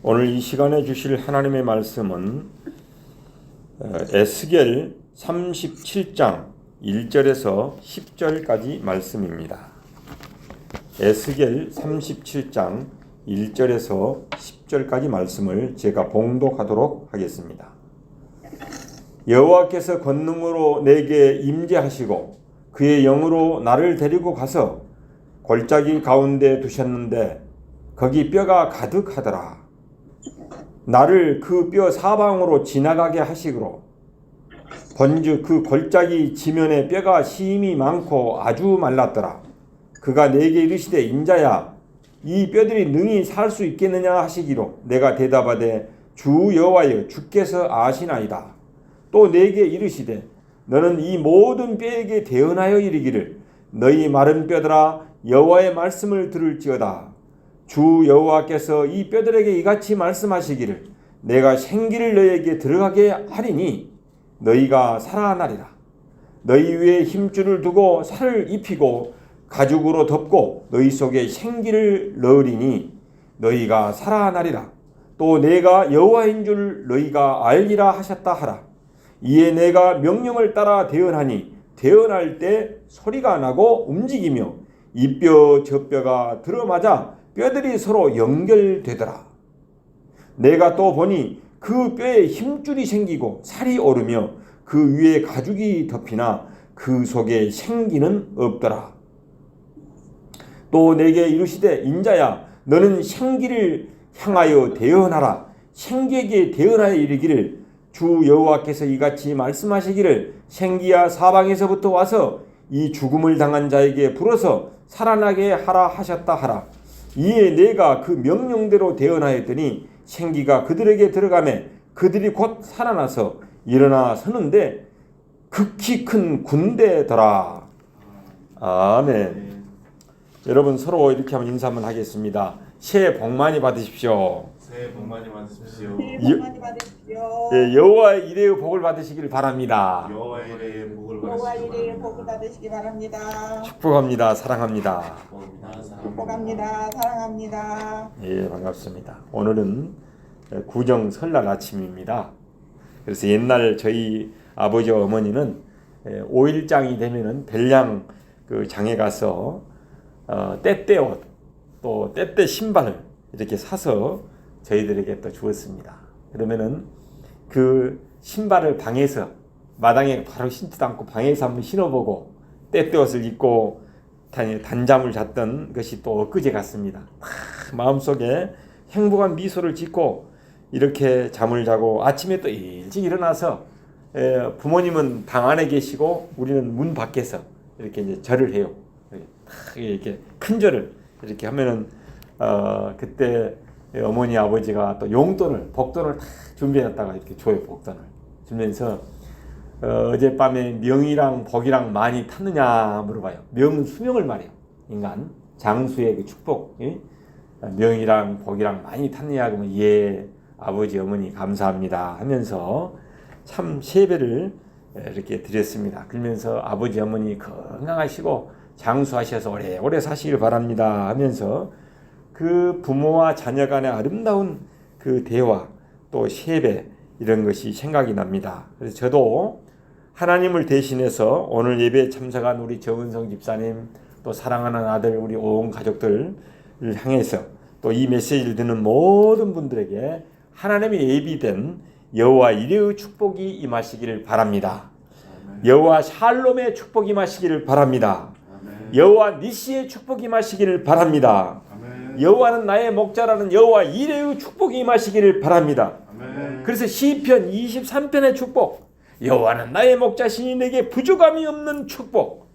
오늘 이 시간에 주실 하나님의 말씀은 에스겔 37장 1절에서 10절까지 말씀입니다. 에스겔 37장 1절에서 10절까지 말씀을 제가 봉독하도록 하겠습니다. 여호와께서 권능으로 내게 임재하시고 그의 영으로 나를 데리고 가서 골짜기 가운데 두셨는데 거기 뼈가 가득하더라. 나를 그 뼈 사방으로 지나가게 하시기로 번즉 그 골짜기 지면에 뼈가 심이 많고 아주 말랐더라. 그가 내게 이르시되 인자야 이 뼈들이 능히 살 수 있겠느냐 하시기로 내가 대답하되 주 여호와여 주께서 아시나이다. 또 내게 이르시되 너는 이 모든 뼈에게 대언하여 이르기를 너희 마른 뼈들아 여호와의 말씀을 들을지어다. 주 여호와께서 이 뼈들에게 이같이 말씀하시기를 내가 생기를 너희에게 들어가게 하리니 너희가 살아나리라. 너희 위에 힘줄을 두고 살을 입히고 가죽으로 덮고 너희 속에 생기를 넣으리니 너희가 살아나리라. 또 내가 여호와인 줄 너희가 알리라 하셨다 하라. 이에 내가 명령을 따라 대언하니 대언할 때 소리가 나고 움직이며 이 뼈 저 뼈가 들어맞아 뼈들이 서로 연결되더라. 내가 또 보니 그 뼈에 힘줄이 생기고 살이 오르며 그 위에 가죽이 덮이나 그 속에 생기는 없더라. 또 내게 이르시되 인자야 너는 생기를 향하여 대언하라. 생기에게 대언하여 이르기를 주 여호와께서 이같이 말씀하시기를 생기야 사방에서부터 와서 이 죽음을 당한 자에게 불어서 살아나게 하라 하셨다 하라. 이에 내가 그 명령대로 대언하였더니 생기가 그들에게 들어가매 그들이 곧 살아나서 일어나 서는데 극히 큰 군대더라. 아멘. 여러분 서로 이렇게 한번 인사 한번 하겠습니다. 새해 복 많이 받으십시오. 새해 복 많이 받으십시오. 새해 복 많이 받으십시오. 예, 여호와의 이레의 복을 받으시길 바랍니다. 여호와의 이레의 복을 여호와의 이레의 복을 받으시기 바랍니다. 축복합니다. 사랑합니다. 축복합니다. 사랑합니다. 예, 반갑습니다. 오늘은 구정 설날 아침입니다. 그래서 옛날 저희 아버지와 어머니는 5일장이 되면은 별량 그 장에 가서 때때 옷, 또 때때 신발을 이렇게 사서 저희들에게 또 주었습니다. 그러면은 그 신발을 방에서 마당에 바로 신지도 않고 방에서 한번 신어보고 때때 옷을 입고 단잠을 잤던 것이 또 엊그제 같습니다. 마음속에 행복한 미소를 짓고 이렇게 잠을 자고 아침에 또 일찍 일어나서 부모님은 방 안에 계시고 우리는 문 밖에서 이렇게 이제 절을 해요. 이렇게 큰 절을 이렇게 하면은 그때 어머니 아버지가 또 용돈을 복돈을 다 준비해놨다가 이렇게 줘요. 복돈을 주면서 어젯밤에 명이랑 복이랑 많이 탔느냐 물어봐요. 명은 수명을 말해요. 인간 장수의 그 축복. 예? 명이랑 복이랑 많이 탔느냐 그러면 예 아버지 어머니 감사합니다 하면서 참 세배를 이렇게 드렸습니다. 그러면서 아버지 어머니 건강하시고 장수하셔서 오래오래 사시길 바랍니다 하면서 그 부모와 자녀 간의 아름다운 그 대화 또 세배 이런 것이 생각이 납니다. 그래서 저도 하나님을 대신해서 오늘 예배에 참석한 우리 정은성 집사님 또 사랑하는 아들 우리 온 가족들을 향해서 또 이 메시지를 듣는 모든 분들에게 하나님의 예비된 여호와 이레의 축복이 임하시기를 바랍니다. 여호와 샬롬의 축복이 임하시기를 바랍니다. 여호와 니시의 축복이 임하시기를 바랍니다. 여호와는 나의 목자라는 여호와 이레의 축복이 임하시기를 바랍니다. 그래서 시편 23편의 축복 여호와는 나의 목자시니 내게 부족함이 없는 축복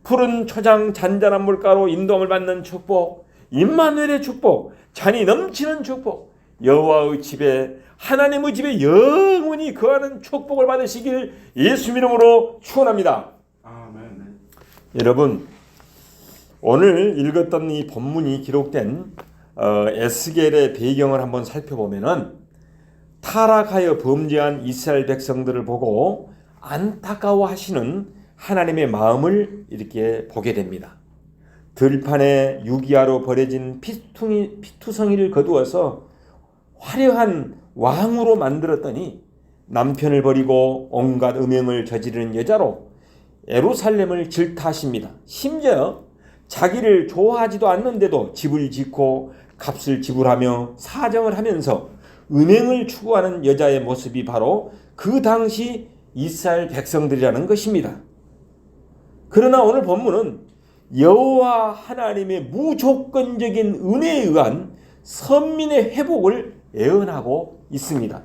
푸른 초장 잔잔한 물가로 인도함을 받는 축복 임마누엘의 축복 잔이 넘치는 축복 여호와의 집에 하나님의 집에 영원히 거하는 축복을 받으시길 예수 이름으로 축원합니다. 아멘. 여러분 오늘 읽었던 이 본문이 기록된 에스겔의 배경을 한번 살펴보면은 타락하여 범죄한 이스라엘 백성들을 보고 안타까워하시는 하나님의 마음을 이렇게 보게 됩니다. 들판에 유기하로 버려진 피투성이를 거두어서 화려한 왕으로 만들었더니 남편을 버리고 온갖 음행을 저지르는 여자로 예루살렘을 질타하십니다. 심지어 자기를 좋아하지도 않는데도 집을 짓고 값을 지불하며 사정을 하면서 은행을 추구하는 여자의 모습이 바로 그 당시 이스라엘 백성들이라는 것입니다. 그러나 오늘 본문은 여호와 하나님의 무조건적인 은혜에 의한 선민의 회복을 예언하고 있습니다.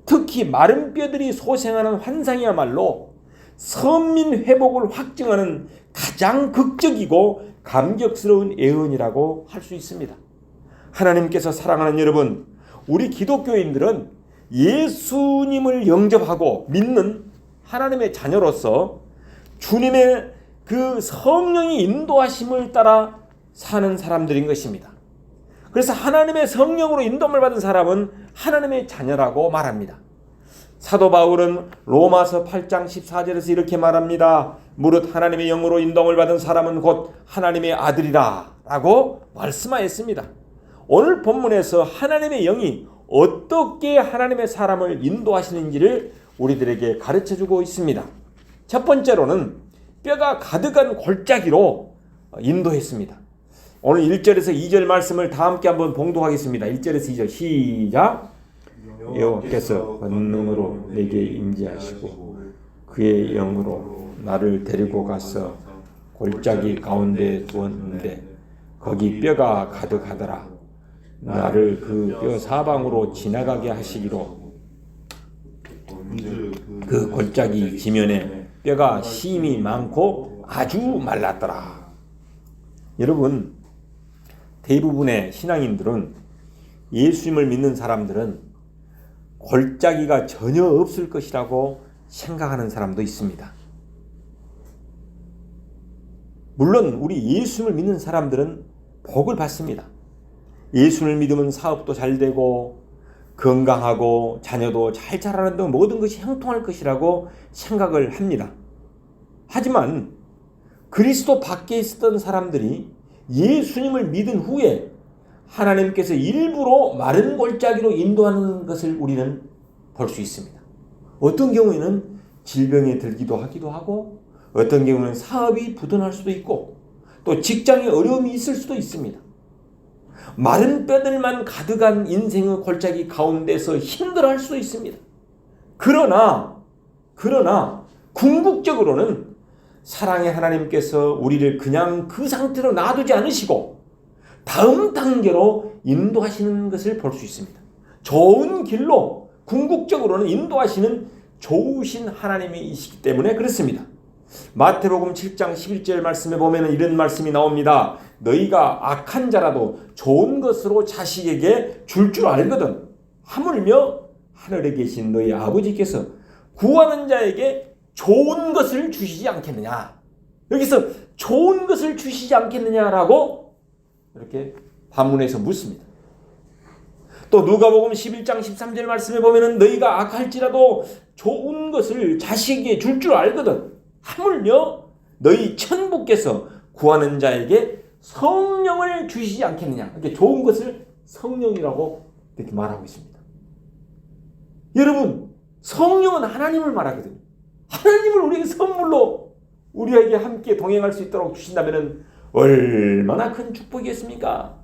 특히 마른 뼈들이 소생하는 환상이야말로 선민 회복을 확증하는 가장 극적이고 감격스러운 예언이라고 할 수 있습니다. 하나님께서 사랑하는 여러분, 우리 기독교인들은 예수님을 영접하고 믿는 하나님의 자녀로서 주님의 그 성령의 인도하심을 따라 사는 사람들인 것입니다. 그래서 하나님의 성령으로 인도함을 받은 사람은 하나님의 자녀라고 말합니다. 사도 바울은 로마서 8장 14절에서 이렇게 말합니다. 무릇 하나님의 영으로 인도함을 받은 사람은 곧 하나님의 아들이라 라고 말씀하였습니다. 오늘 본문에서 하나님의 영이 어떻게 하나님의 사람을 인도하시는지를 우리들에게 가르쳐주고 있습니다. 첫 번째로는 뼈가 가득한 골짜기로 인도했습니다. 오늘 1절에서 2절 말씀을 다 함께 한번 봉독하겠습니다. 1절에서 2절 시작. 여호와께서 권능으로 내게 임재하시고 그의 영으로 나를 데리고 가서 골짜기 가운데 두었는데 거기 뼈가 가득하더라. 나를 그 뼈 사방으로 지나가게 하시기로 그 골짜기 지면에 뼈가 심이 많고 아주 말랐더라. 여러분, 대부분의 신앙인들은, 예수님을 믿는 사람들은 골짜기가 전혀 없을 것이라고 생각하는 사람도 있습니다. 물론 우리 예수님을 믿는 사람들은 복을 받습니다. 예수를 믿으면 사업도 잘 되고 건강하고 자녀도 잘 자라는 등 모든 것이 형통할 것이라고 생각을 합니다. 하지만 그리스도 밖에 있었던 사람들이 예수님을 믿은 후에 하나님께서 일부러 마른 골짜기로 인도하는 것을 우리는 볼 수 있습니다. 어떤 경우에는 질병에 들기도 하기도 하고, 어떤 경우는 사업이 부도날 수도 있고, 또 직장에 어려움이 있을 수도 있습니다. 마른 뼈들만 가득한 인생의 골짜기 가운데서 힘들어할 수도 있습니다. 그러나 궁극적으로는 사랑의 하나님께서 우리를 그냥 그 상태로 놔두지 않으시고 다음 단계로 인도하시는 것을 볼 수 있습니다. 좋은 길로 궁극적으로는 인도하시는 좋으신 하나님이시기 때문에 그렇습니다. 마태복음 7장 11절 말씀에 보면 이런 말씀이 나옵니다. 너희가 악한 자라도 좋은 것으로 자식에게 줄 줄 알거든 하물며 하늘에 계신 너희 아버지께서 구하는 자에게 좋은 것을 주시지 않겠느냐. 여기서 좋은 것을 주시지 않겠느냐라고 이렇게 반문해서 묻습니다. 또 누가복음 11장 13절 말씀에 보면 너희가 악할지라도 좋은 것을 자식에게 줄 줄 알거든 하물며 너희 천부께서 구하는 자에게 성령을 주시지 않겠느냐. 이렇게 좋은 것을 성령이라고 이렇게 말하고 있습니다. 여러분, 성령은 하나님을 말하거든요. 하나님을 우리에게 선물로 우리에게 함께 동행할 수 있도록 주신다면 얼마나 큰 축복이겠습니까?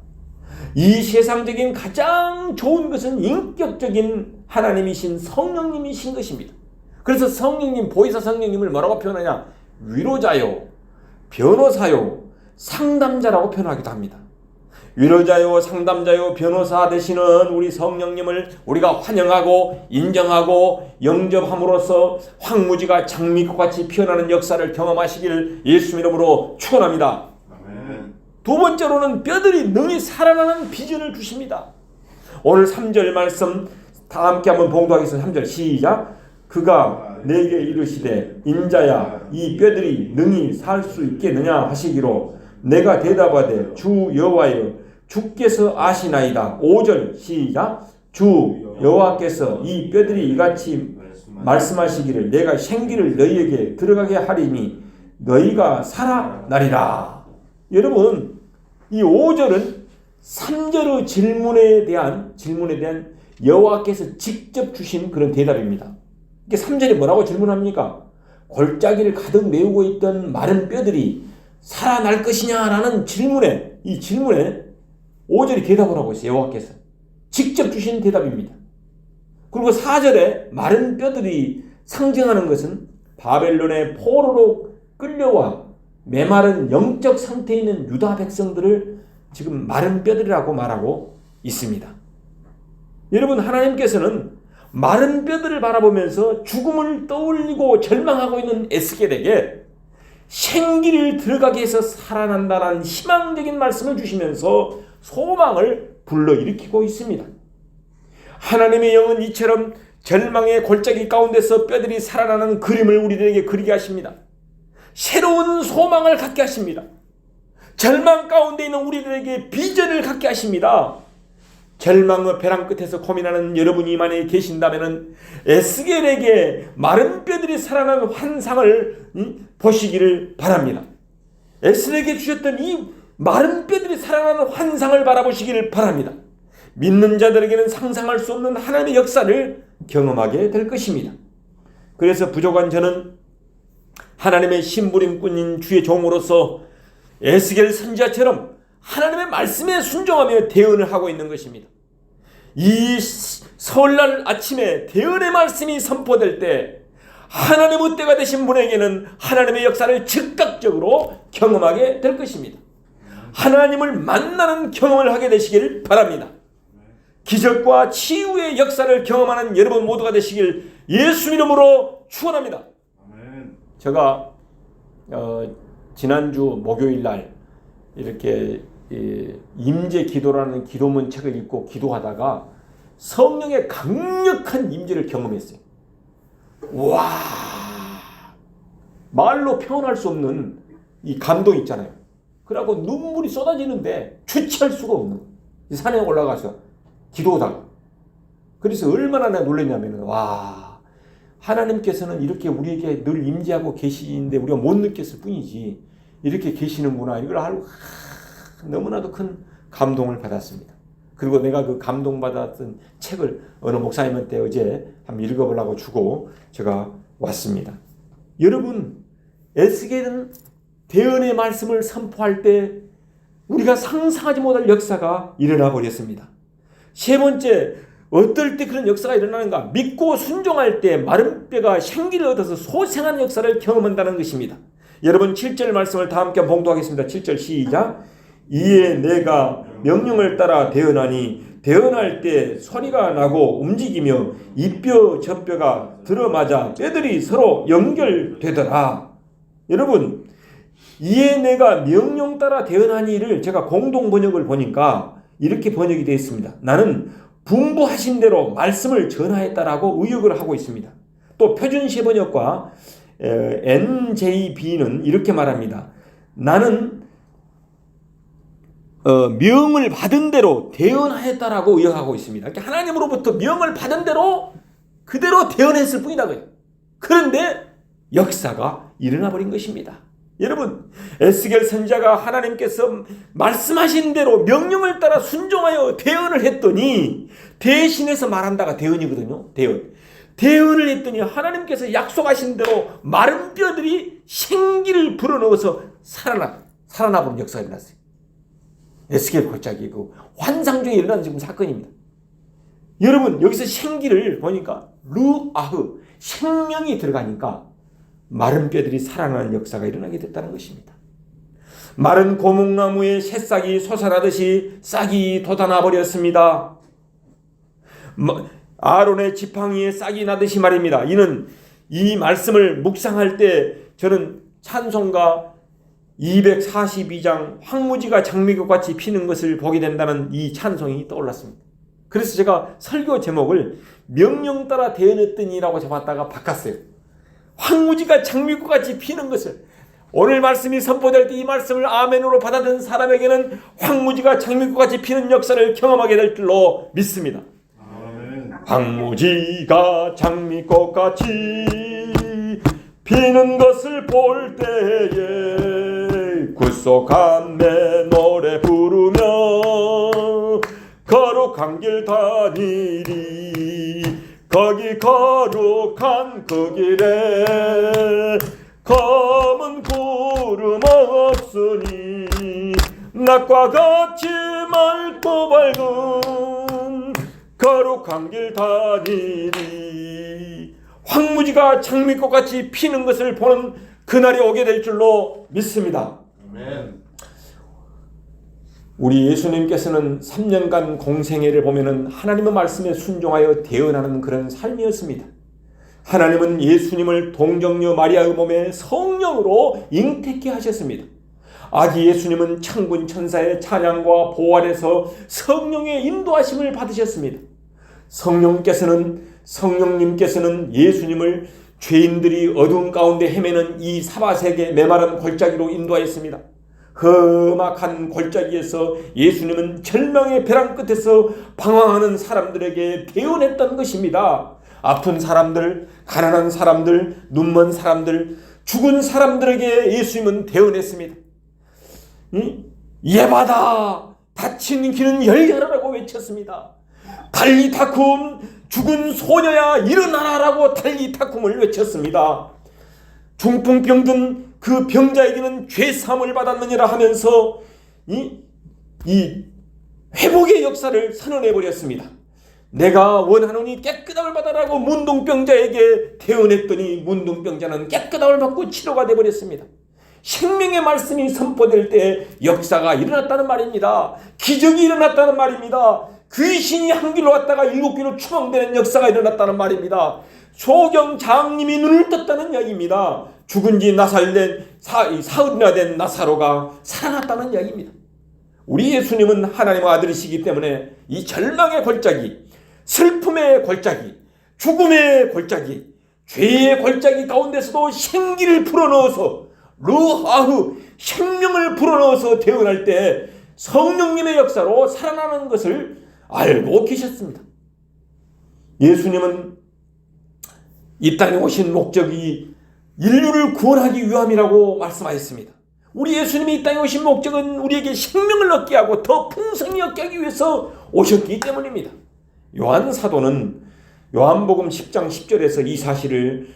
이 세상적인 가장 좋은 것은 인격적인 하나님이신 성령님이신 것입니다. 그래서 성령님, 보혜사 성령님을 뭐라고 표현하냐? 위로자요, 변호사요, 상담자라고 표현하기도 합니다. 위로자요, 상담자요, 변호사 되시는 우리 성령님을 우리가 환영하고 인정하고 영접함으로써 황무지가 장미꽃 같이 피어나는 역사를 경험하시길 예수 이름으로 축원합니다. 아멘. 두 번째로는 뼈들이 능히 살아나는 비전을 주십니다. 오늘 3절 말씀 다 함께 한번 봉독하겠습니다. 3절 시작. 그가 내게 이르시되 인자야 이 뼈들이 능히 살 수 있겠느냐 하시기로 내가 대답하되 주 여호와여 주께서 아시나이다. 5절 시작. 주 여호와께서 이 뼈들이 이같이 말씀하시기를 내가 생기를 너희에게 들어가게 하리니 너희가 살아나리라. 여러분, 이 5절은 3절의 질문에 대한 여호와께서 직접 주신 그런 대답입니다. 이게 3절에 뭐라고 질문합니까? 골짜기를 가득 메우고 있던 마른 뼈들이 살아날 것이냐라는 질문에 5절이 대답을 하고 있어요. 여호와께서 직접 주신 대답입니다. 그리고 4절에 마른 뼈들이 상징하는 것은 바벨론의 포로로 끌려와 메마른 영적 상태에 있는 유다 백성들을 지금 마른 뼈들이라고 말하고 있습니다. 여러분, 하나님께서는 마른 뼈들을 바라보면서 죽음을 떠올리고 절망하고 있는 에스겔에게 생기를 들어가게 해서 살아난다는 희망적인 말씀을 주시면서 소망을 불러일으키고 있습니다. 하나님의 영은 이처럼 절망의 골짜기 가운데서 뼈들이 살아나는 그림을 우리들에게 그리게 하십니다. 새로운 소망을 갖게 하십니다. 절망 가운데 있는 우리들에게 비전을 갖게 하십니다. 절망의 벼랑 끝에서 고민하는 여러분이 만약에 계신다면 에스겔에게 마른 뼈들이 살아나는 환상을 보시기를 바랍니다. 에스겔에게 주셨던 이 마른 뼈들이 살아나는 환상을 바라보시기를 바랍니다. 믿는 자들에게는 상상할 수 없는 하나님의 역사를 경험하게 될 것입니다. 그래서 부족한 저는 하나님의 심부름꾼인 주의 종으로서 에스겔 선지자처럼 하나님의 말씀에 순종하며 대언을 하고 있는 것입니다. 이 설날 아침에 대언의 말씀이 선포될 때 하나님의 때가 되신 분에게는 하나님의 역사를 즉각적으로 경험하게 될 것입니다. 하나님을 만나는 경험을 하게 되시길 바랍니다. 기적과 치유의 역사를 경험하는 여러분 모두가 되시길 예수 이름으로 축원합니다. 제가 지난주 목요일 날 이렇게 임재 기도라는 기도문 책을 읽고 기도하다가 성령의 강력한 임재를 경험했어요. 와, 말로 표현할 수 없는 이 감동 있잖아요. 그래갖고 눈물이 쏟아지는데 주체할 수가 없는 거예요. 산에 올라가서 기도하다가. 그래서 얼마나 내가 놀랐냐면, 와, 하나님께서는 이렇게 우리에게 늘 임재하고 계시는데 우리가 못 느꼈을 뿐이지 이렇게 계시는구나, 이걸 알고 너무나도 큰 감동을 받았습니다. 그리고 내가 그 감동받았던 책을 어느 목사님한테 어제 한번 읽어보려고 주고 제가 왔습니다. 여러분, 에스겔은 대언의 말씀을 선포할 때 우리가 상상하지 못할 역사가 일어나 버렸습니다. 세 번째, 어떨 때 그런 역사가 일어나는가? 믿고 순종할 때 마른 뼈가 생기를 얻어서 소생하는 역사를 경험한다는 것입니다. 여러분 7절 말씀을 다 함께 봉독하겠습니다. 7절 시작. 이에 내가 명령을 따라 대언하니 대언할 때 소리가 나고 움직이며 이 뼈 저 뼈가 들어맞아 뼈들이 서로 연결되더라. 여러분, 이에 내가 명령 따라 대언하니를 제가 공동 번역을 보니까 이렇게 번역이 되어 있습니다. 나는 분부하신 대로 말씀을 전하였다라고 의역을 하고 있습니다. 또 표준시 번역과 NJB는 이렇게 말합니다. 나는 명을 받은 대로 대언하였다라고 의역하고 있습니다. 그러니까 하나님으로부터 명을 받은 대로 그대로 대언했을 뿐이다. 그런데 역사가 일어나 버린 것입니다. 여러분, 에스겔 선지자가 하나님께서 말씀하신 대로 명령을 따라 순종하여 대언을 했더니, 대신해서 말한다가 대언이거든요. 대언을 했더니 하나님께서 약속하신 대로 마른 뼈들이 생기를 불어넣어서 살아나보는 역사가 일어났어요. 에스겔 골짜기 그 환상 중에 일어난 지금 사건입니다. 여러분, 여기서 생기를 보니까 루아흐, 생명이 들어가니까 마른 뼈들이 살아나는 역사가 일어나게 됐다는 것입니다. 마른 고목나무에 새싹이 솟아나듯이 싹이 돋아나 버렸습니다. 아론의 지팡이에 싹이 나듯이 말입니다. 이는 이 말씀을 묵상할 때 저는 찬송가 242장 황무지가 장미꽃같이 피는 것을 보게 된다는 이 찬송이 떠올랐습니다. 그래서 제가 설교 제목을 명령 따라 대언했더니라고 잡았다가 바꿨어요. 황무지가 장미꽃같이 피는 것을, 오늘 말씀이 선포될 때 이 말씀을 아멘으로 받아든 사람에게는 황무지가 장미꽃같이 피는 역사를 경험하게 될 줄로 믿습니다. 아멘. 황무지가 장미꽃같이 피는 것을 볼 때에 구속한 내 노래 부르며 거룩한 길 다니리. 거기 거룩한 그 길에 검은 구름 없으니 낮과 같이 맑고 밝은 거룩한 길 다니리. 황무지가 장미꽃같이 피는 것을 보는 그날이 오게 될 줄로 믿습니다. 아멘. 우리 예수님께서는 3년간 공생애를 보면은 하나님의 말씀에 순종하여 대언하는 그런 삶이었습니다. 하나님은 예수님을 동정녀 마리아의 몸에 성령으로 잉태케 하셨습니다. 아기 예수님은 천군 천사의 찬양과 보활에서 성령의 인도하심을 받으셨습니다. 성령님께서는 예수님을 죄인들이 어두운 가운데 헤매는 이 사바세계 메마른 골짜기로 인도하였습니다. 험악한 골짜기에서 예수님은 절망의 벼랑 끝에서 방황하는 사람들에게 대언했던 것입니다. 아픈 사람들, 가난한 사람들, 눈먼 사람들, 죽은 사람들에게 예수님은 대언했습니다. 예바다, 닫힌 길은 열려라라고 외쳤습니다. 달리타쿰, 죽은 소녀야 일어나라라고 달리타쿰을 외쳤습니다. 중풍병든 그 병자에게는 죄사함을 받았느니라 하면서 이 회복의 역사를 선언해 버렸습니다. 내가 원하노니 깨끗함을 받아라고 문둥병자에게 대언했더니 문둥병자는 깨끗함을 받고 치료가 되어버렸습니다. 생명의 말씀이 선포될 때 역사가 일어났다는 말입니다. 기적이 일어났다는 말입니다. 귀신이 한 길로 왔다가 7길로 추방되는 역사가 일어났다는 말입니다. 소경 장님이 눈을 떴다는 이야기입니다. 죽은 지 사흘이나 된 나사로가 살아났다는 이야기입니다. 우리 예수님은 하나님의 아들이시기 때문에 이 절망의 골짜기, 슬픔의 골짜기, 죽음의 골짜기, 죄의 골짜기 가운데서도 생기를 불어넣어서 루하흐 생명을 불어넣어서 대언할 때 성령님의 역사로 살아나는 것을 알고 계셨습니다. 예수님은 이 땅에 오신 목적이 인류를 구원하기 위함이라고 말씀하셨습니다. 우리 예수님이 이 땅에 오신 목적은 우리에게 생명을 얻게 하고 더 풍성히 얻게 하기 위해서 오셨기 때문입니다. 요한 사도는 요한복음 10장 10절에서 이 사실을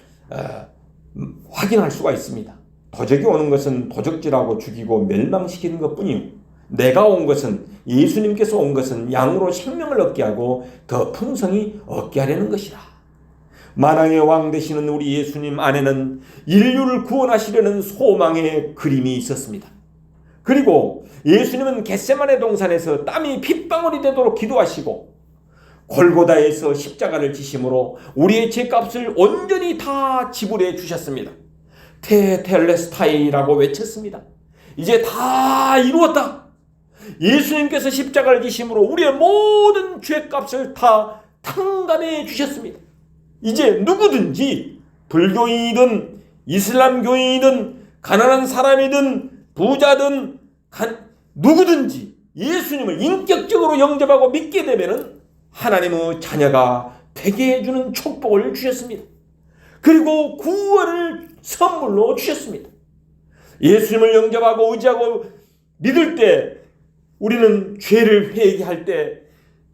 확인할 수가 있습니다. 도적이 오는 것은 도적질하고 죽이고 멸망시키는 것뿐이요, 내가 온 것은, 예수님께서 온 것은 양으로 생명을 얻게 하고 더 풍성히 얻게 하려는 것이라. 만왕의 왕 되시는 우리 예수님 안에는 인류를 구원하시려는 소망의 그림이 있었습니다. 그리고 예수님은 겟세마네 동산에서 땀이 핏방울이 되도록 기도하시고 골고다에서 십자가를 지심으로 우리의 죄값을 온전히 다 지불해 주셨습니다. 테텔레스타이라고 외쳤습니다. 이제 다 이루었다. 예수님께서 십자가를 지심으로 우리의 모든 죄값을 다 탕감해 주셨습니다. 이제 누구든지 불교인이든 이슬람교인이든 가난한 사람이든 부자든 누구든지 예수님을 인격적으로 영접하고 믿게 되면 하나님의 자녀가 되게 해주는 축복을 주셨습니다. 그리고 구원을 선물로 주셨습니다. 예수님을 영접하고 의지하고 믿을 때 우리는 죄를 회개할 때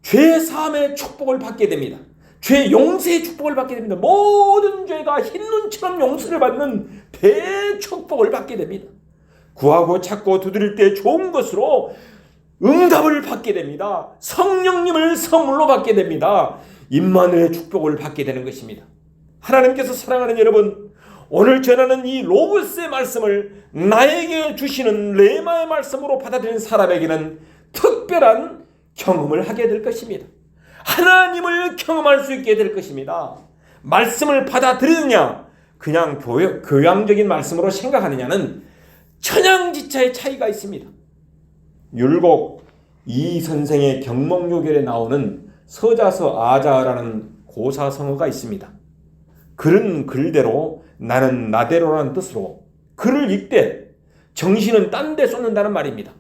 죄 사함의 축복을 받게 됩니다. 죄 용서의 축복을 받게 됩니다. 모든 죄가 흰눈처럼 용서를 받는 대축복을 받게 됩니다. 구하고 찾고 두드릴 때 좋은 것으로 응답을 받게 됩니다. 성령님을 선물로 받게 됩니다. 임마누엘의 축복을 받게 되는 것입니다. 하나님께서 사랑하는 여러분, 오늘 전하는 이 로고스의 말씀을 나에게 주시는 레마의 말씀으로 받아들인 사람에게는 특별한 경험을 하게 될 것입니다. 하나님을 경험할 수 있게 될 것입니다. 말씀을 받아들이느냐, 그냥 교양적인 말씀으로 생각하느냐는 천양지차의 차이가 있습니다. 율곡 이 선생의 경목요결에 나오는 서자서 아자라는 고사성어가 있습니다. 글은 글대로 나는 나대로라는 뜻으로 글을 읽되 정신은 딴 데 쏟는다는 말입니다.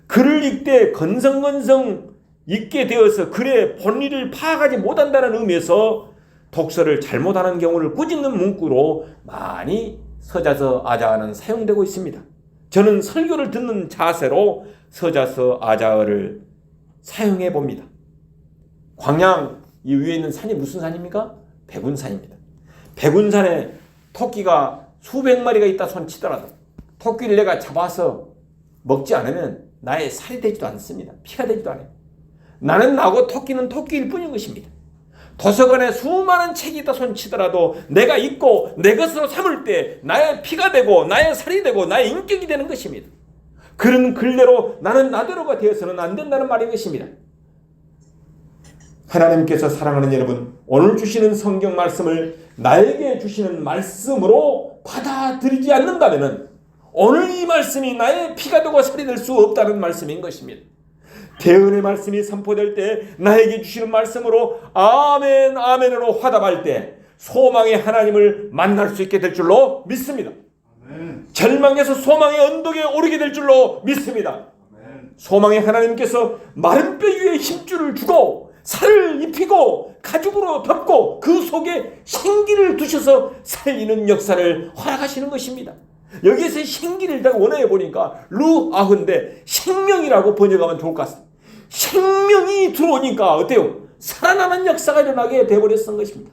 글을 읽되 건성건성 읽게 되어서 글의 본의를 파악하지 못한다는 의미에서 독서를 잘못하는 경우를 꾸짖는 문구로 많이 서자서 아자는 사용되고 있습니다. 저는 설교를 듣는 자세로 서자서 아자어를 사용해 봅니다. 광양 이 위에 있는 산이 무슨 산입니까? 백운산입니다. 백운산에 토끼가 수백 마리가 있다 손치더라도 토끼를 내가 잡아서 먹지 않으면 나의 살이 되지도 않습니다. 피가 되지도 않아요. 나는 나고 토끼는 토끼일 뿐인 것입니다. 도서관에 수많은 책이 있다 손치더라도 내가 읽고 내 것으로 삼을 때 나의 피가 되고 나의 살이 되고 나의 인격이 되는 것입니다. 그런 글대로 나는 나대로가 되어서는 안 된다는 말인 것입니다. 하나님께서 사랑하는 여러분, 오늘 주시는 성경 말씀을 나에게 주시는 말씀으로 받아들이지 않는다면 오늘 이 말씀이 나의 피가 되고 살이 될 수 없다는 말씀인 것입니다. 대언의 말씀이 선포될 때 나에게 주시는 말씀으로 아멘 아멘으로 화답할 때 소망의 하나님을 만날 수 있게 될 줄로 믿습니다. 아멘. 절망에서 소망의 언덕에 오르게 될 줄로 믿습니다. 아멘. 소망의 하나님께서 마른 뼈 위에 힘줄을 주고 살을 입히고 가죽으로 덮고 그 속에 생기를 두셔서 살리는 역사를 허락하시는 것입니다. 여기에서 생기를 딱 원어해 보니까 루아흐인데 생명이라고 번역하면 좋을 것 같습니다. 생명이 들어오니까 어때요? 살아나는 역사가 일어나게 되어버렸던 것입니다.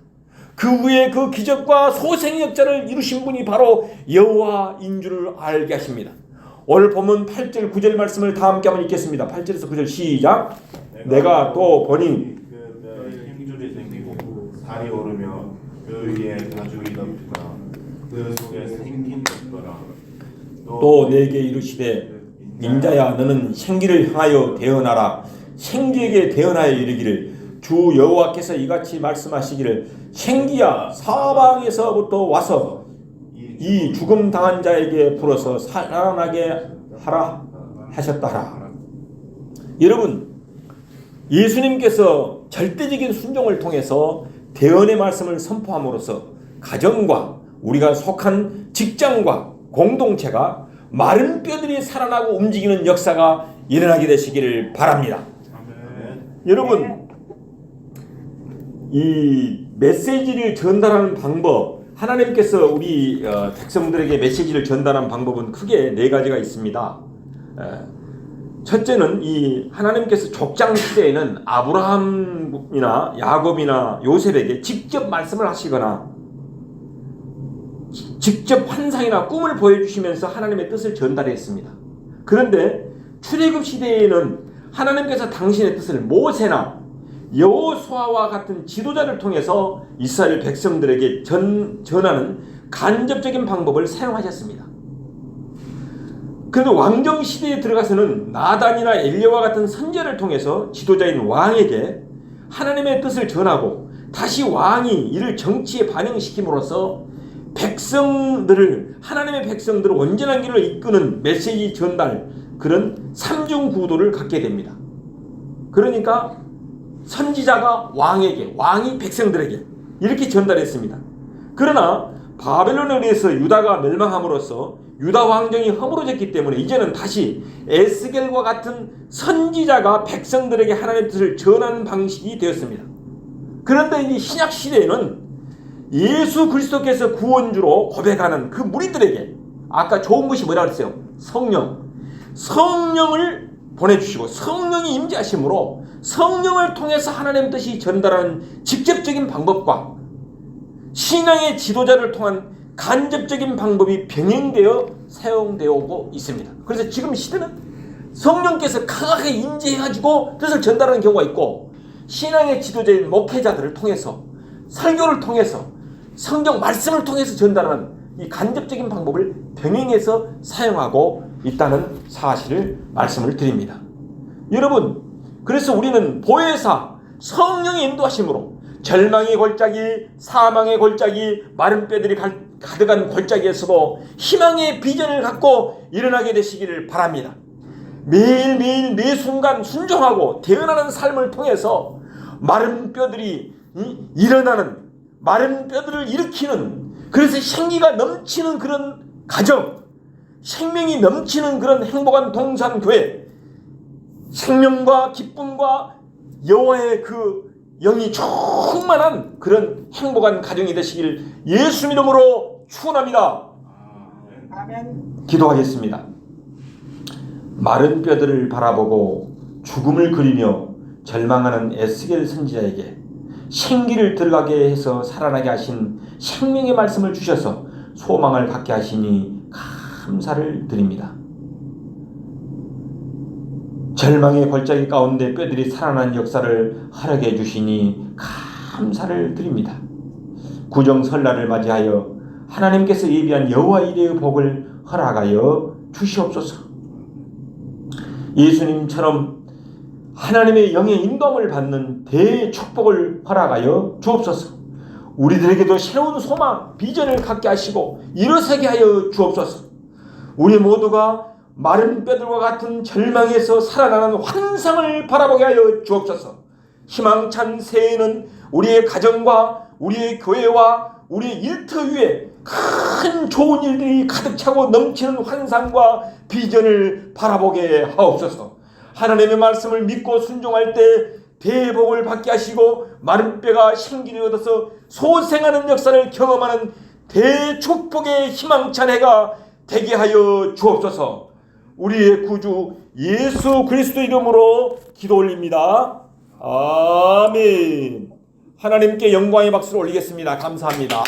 그 위에 그 기적과 소생의 역사를 이루신 분이 바로 여호와인 줄을 알게 하십니다. 오늘 본문 8절 9절 말씀을 다 함께 한번 읽겠습니다. 8절에서 9절 시작. 내가 또 보니 그 힘줄이 생기고 살이 오르며 그 위에 가죽이 덮이나 그 속에 생긴 덮더라. 또 내게 이르시되 인자야 너는 생기를 향하여 대언하라. 생기에게 대언하여 이르기를 주 여호와께서 이같이 말씀하시기를 생기야 사방에서부터 와서 이 죽음 당한 자에게 불어서 살아나게 하라 하셨다 하라. 여러분, 예수님께서 절대적인 순종을 통해서 대언의 말씀을 선포함으로써 가정과 우리가 속한 직장과 공동체가 마른 뼈들이 살아나고 움직이는 역사가 일어나게 되시기를 바랍니다. 아멘. 여러분, 이 메시지를 전달하는 방법, 하나님께서 우리 백성들에게 메시지를 전달하는 방법은 크게 네 가지가 있습니다. 첫째는 이 하나님께서 족장 시대에는 아브라함이나 야곱이나 요셉에게 직접 말씀을 하시거나 직접 환상이나 꿈을 보여주시면서 하나님의 뜻을 전달했습니다. 그런데 출애굽 시대에는 하나님께서 당신의 뜻을 모세나 여호수아와 같은 지도자를 통해서 이스라엘 백성들에게 전하는 간접적인 방법을 사용하셨습니다. 그런데 왕정 시대에 들어가서는 나단이나 엘리야와 같은 선지자를 통해서 지도자인 왕에게 하나님의 뜻을 전하고 다시 왕이 이를 정치에 반영시킴으로써 백성들을 하나님의 백성들을 온전한 길로 이끄는 메시지 전달 그런 삼중 구도를 갖게 됩니다. 그러니까 선지자가 왕에게 왕이 백성들에게 이렇게 전달했습니다. 그러나 바벨론에 의해서 유다가 멸망함으로써 유다 왕정이 허물어졌기 때문에 이제는 다시 에스겔과 같은 선지자가 백성들에게 하나님의 뜻을 전하는 방식이 되었습니다. 그런데 이 신약 시대에는 예수 그리스도께서 구원주로 고백하는 그 무리들에게 아까 좋은 것이 뭐라 그랬어요? 성령을 보내주시고 성령이 임재하심으로 성령을 통해서 하나님의 뜻이 전달하는 직접적인 방법과 신앙의 지도자를 통한 간접적인 방법이 병행되어 사용되어 오고 있습니다. 그래서 지금 시대는 성령께서 강하게 임재해가지고 뜻을 전달하는 경우가 있고 신앙의 지도자인 목회자들을 통해서 설교를 통해서 성경 말씀을 통해서 전달하는 이 간접적인 방법을 병행해서 사용하고 있다는 사실을 말씀을 드립니다. 여러분, 그래서 우리는 보혜사 성령의 인도하심으로 절망의 골짜기, 사망의 골짜기, 마른 뼈들이 가득한 골짜기에서도 희망의 비전을 갖고 일어나게 되시기를 바랍니다. 매일매일 매 순간 순종하고 대언하는 삶을 통해서 마른 뼈들이 일어나는, 마른 뼈들을 일으키는, 그래서 생기가 넘치는 그런 가정, 생명이 넘치는 그런 행복한 동산교회, 생명과 기쁨과 여호와의 그 영이 충만한 그런 행복한 가정이 되시길 예수 이름으로 축원합니다. 아멘. 기도하겠습니다. 마른 뼈들을 바라보고 죽음을 그리며 절망하는 에스겔 선지자에게 생기를 들어가게 해서 살아나게 하신 생명의 말씀을 주셔서 소망을 갖게 하시니 감사를 드립니다. 절망의 골짜기 가운데 뼈들이 살아난 역사를 허락해 주시니 감사를 드립니다. 구정설날을 맞이하여 하나님께서 예비한 여호와 이레의 복을 허락하여 주시옵소서. 예수님처럼 하나님의 영의 인도함을 받는 대축복을 허락하여 주옵소서. 우리들에게도 새로운 소망, 비전을 갖게 하시고 일어서게 하여 주옵소서. 우리 모두가 마른 뼈들과 같은 절망에서 살아나는 환상을 바라보게 하여 주옵소서. 희망찬 새해에는 우리의 가정과 우리의 교회와 우리의 일터 위에 큰 좋은 일들이 가득 차고 넘치는 환상과 비전을 바라보게 하옵소서. 하나님의 말씀을 믿고 순종할 때 대복을 받게 하시고 마른 뼈가 생기를 얻어서 소생하는 역사를 경험하는 대축복의 희망찬 해가 되게 하여 주옵소서. 우리의 구주 예수 그리스도 이름으로 기도 올립니다. 아멘. 하나님께 영광의 박수를 올리겠습니다. 감사합니다.